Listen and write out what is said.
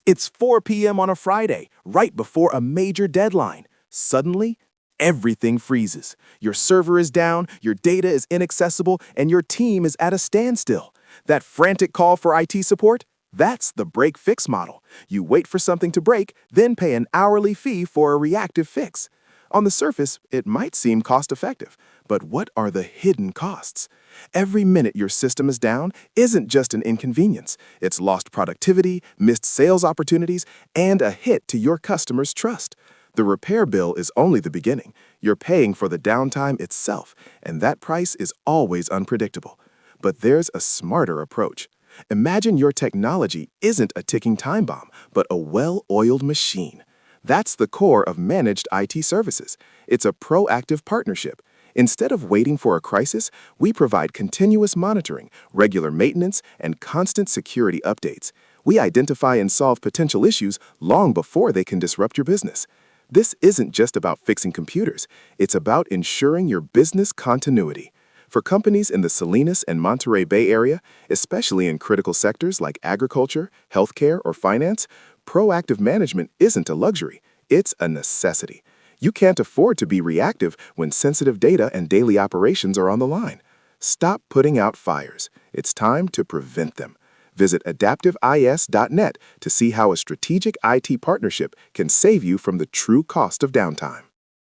It's 4 p.m. on a Friday, right before a major deadline. Suddenly, everything freezes. Your server is down, your data is inaccessible, and your team is at a standstill. That frantic call for IT support? That's the break fix model. You wait for something to break, then pay an hourly fee for a reactive fix. On the surface, it might seem cost effective, but what are the hidden costs? Every minute your system is down isn't just an inconvenience. It's lost productivity, missed sales opportunities, and a hit to your customers' trust. The repair bill is only the beginning. You're paying for the downtime itself, and that price is always unpredictable. But there's a smarter approach. Imagine your technology isn't a ticking time bomb, but a well-oiled machine. That's the core of managed IT services. It's a proactive partnership. Instead of waiting for a crisis, we provide continuous monitoring, regular maintenance, and constant security updates. We identify and solve potential issues long before they can disrupt your business. This isn't just about fixing computers. It's about ensuring your business continuity. For companies in the Salinas and Monterey Bay Area, especially in critical sectors like agriculture, healthcare, or finance, proactive management isn't a luxury, it's a necessity. You can't afford to be reactive when sensitive data and daily operations are on the line. Stop putting out fires. It's time to prevent them. Visit adaptiveis.net to see how a strategic IT partnership can save you from the true cost of downtime.